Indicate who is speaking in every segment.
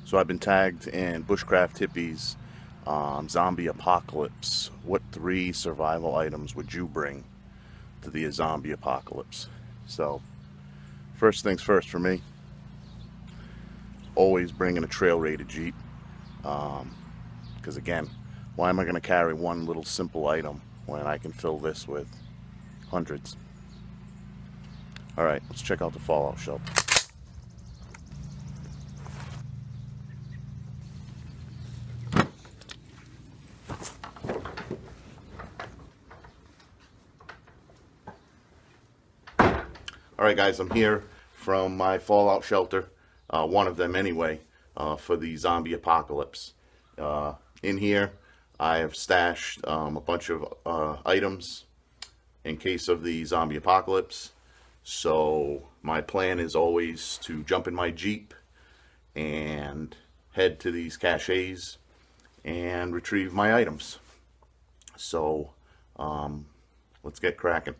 Speaker 1: So I've been tagged in Bushcraft Hippie's zombie apocalypse. What 3 survival items would you bring to the zombie apocalypse? So first things first for me, always bringing a trail rated Jeep. Because again, why am I going to carry one little simple item when I can fill this with hundreds? Alright, let's check out the fallout shelter. Alright guys, I'm here from my fallout shelter, one of them anyway, for the zombie apocalypse. In here I have stashed a bunch of items in case of the zombie apocalypse. So my plan is always to jump in my Jeep and head to these caches and retrieve my items. So let's get cracking.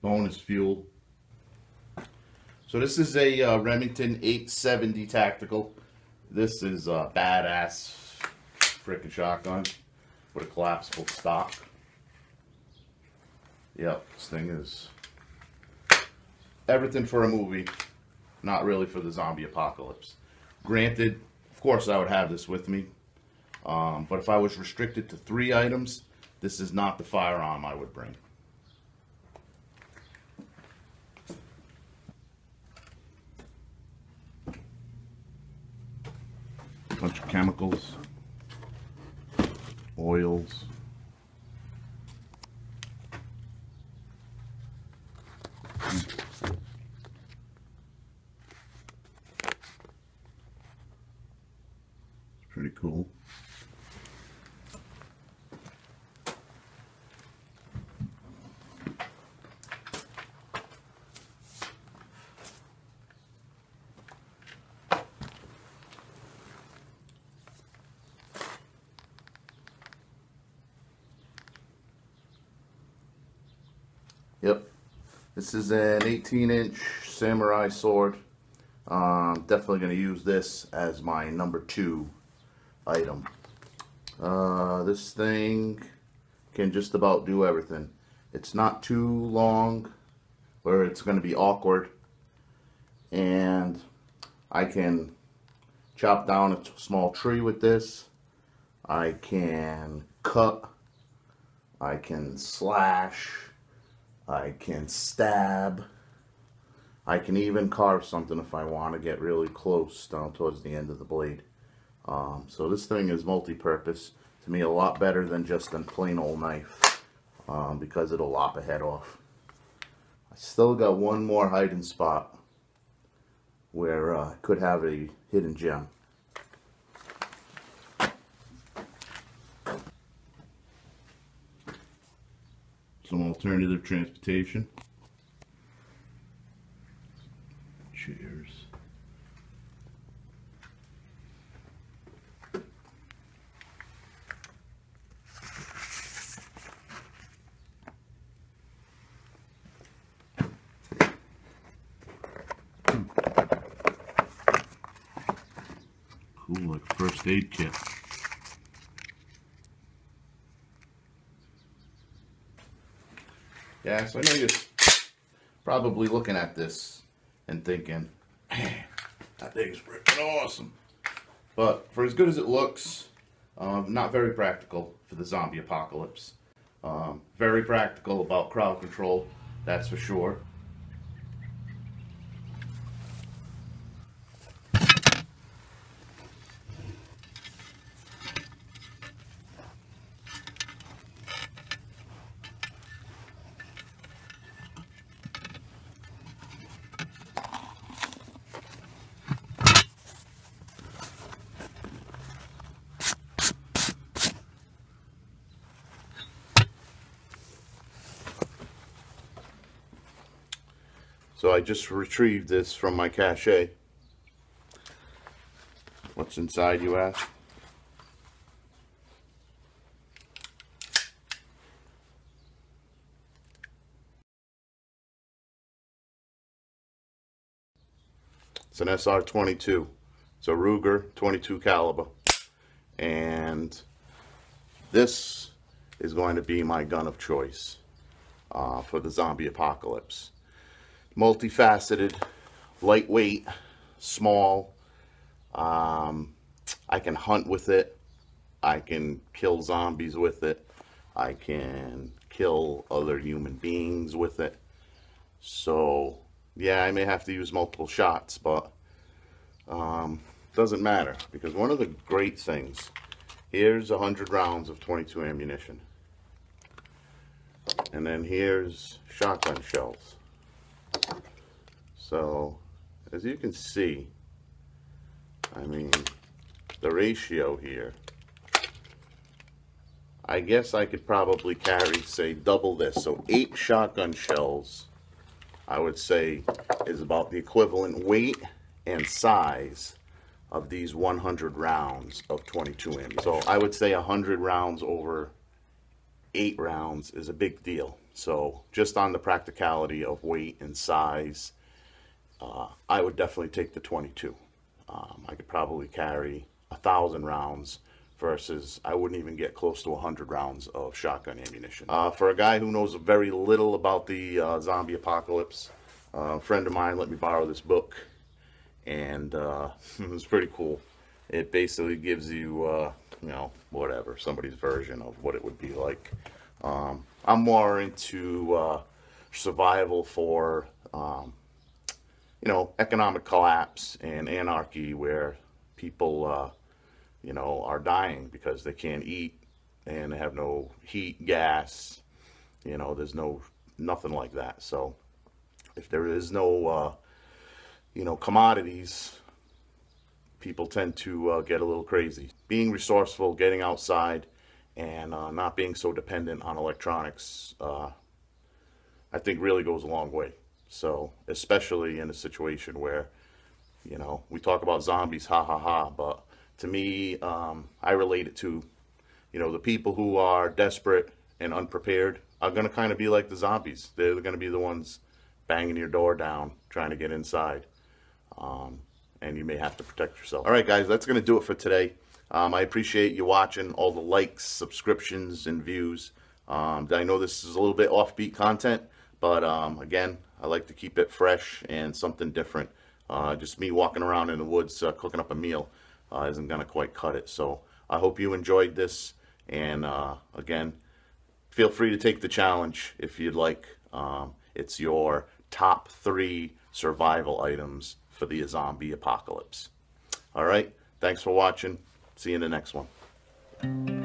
Speaker 1: Bonus fuel. So this is a Remington 870 tactical. This is a badass frickin' shotgun with a collapsible stock. Yep, this thing is everything for a movie, not really for the zombie apocalypse. Granted, of course I would have this with me, but if I was restricted to 3 items, this is not the firearm I would bring. Bunch of chemicals, oils, it's pretty cool. Yep, this is an 18-inch samurai sword. Definitely going to use this as my number 2 item. This thing can just about do everything. It's not too long where it's going to be awkward, and I can chop down a small tree with this. I can cut, I can slash, I can stab, I can even carve something if I want to get really close down towards the end of the blade. So this thing is multi-purpose. To me, a lot better than just a plain old knife, because it'll lop a head off. I still got one more hiding spot where I could have a hidden gem. Some alternative transportation. Chairs. Cool, like a first aid kit. Yeah, so I know you're probably looking at this and thinking, man, that thing's freaking awesome. But for as good as it looks, not very practical for the zombie apocalypse. Very practical about crowd control, that's for sure. So I just retrieved this from my cache. What's inside, you ask? It's an SR-22. It's a Ruger 22 caliber. And this is going to be my gun of choice for the zombie apocalypse. Multifaceted, lightweight, small. I can hunt with it. I can kill zombies with it. I can kill other human beings with it. So yeah, I may have to use multiple shots, but doesn't matter, because one of the great things, here's 100 rounds of 22 ammunition, and then here's shotgun shells. So as you can see, I mean, the ratio here, I guess I could probably carry, say, double this. So 8 shotgun shells, I would say, is about the equivalent weight and size of these 100 rounds of 22 ammunition. So I would say 100 rounds over 8 rounds is a big deal. So just on the practicality of weight and size, I would definitely take the 22. I could probably carry 1,000 rounds versus I wouldn't even get close to 100 rounds of shotgun ammunition. For a guy who knows very little about the zombie apocalypse, a friend of mine let me borrow this book, and it was pretty cool. It basically gives you, you know, whatever, somebody's version of what it would be like. I'm more into survival for, you know, economic collapse and anarchy, where people, you know, are dying because they can't eat and they have no heat, gas, you know, there's nothing like that. So if there is no, you know, commodities, people tend to get a little crazy. Being resourceful, getting outside, and not being so dependent on electronics, I think really goes a long way. So, especially in a situation where, you know, we talk about zombies, ha ha ha, but to me, I relate it to, you know, the people who are desperate and unprepared are going to kind of be like the zombies. They're going to be the ones banging your door down, trying to get inside. And you may have to protect yourself. All right, guys, that's going to do it for today. I appreciate you watching, all the likes, subscriptions, and views. I know this is a little bit offbeat content, but again, I like to keep it fresh and something different. Just me walking around in the woods cooking up a meal isn't going to quite cut it. So I hope you enjoyed this, and again, feel free to take the challenge if you'd like. It's your top 3 survival items for the zombie apocalypse. All right, thanks for watching. See you in the next one.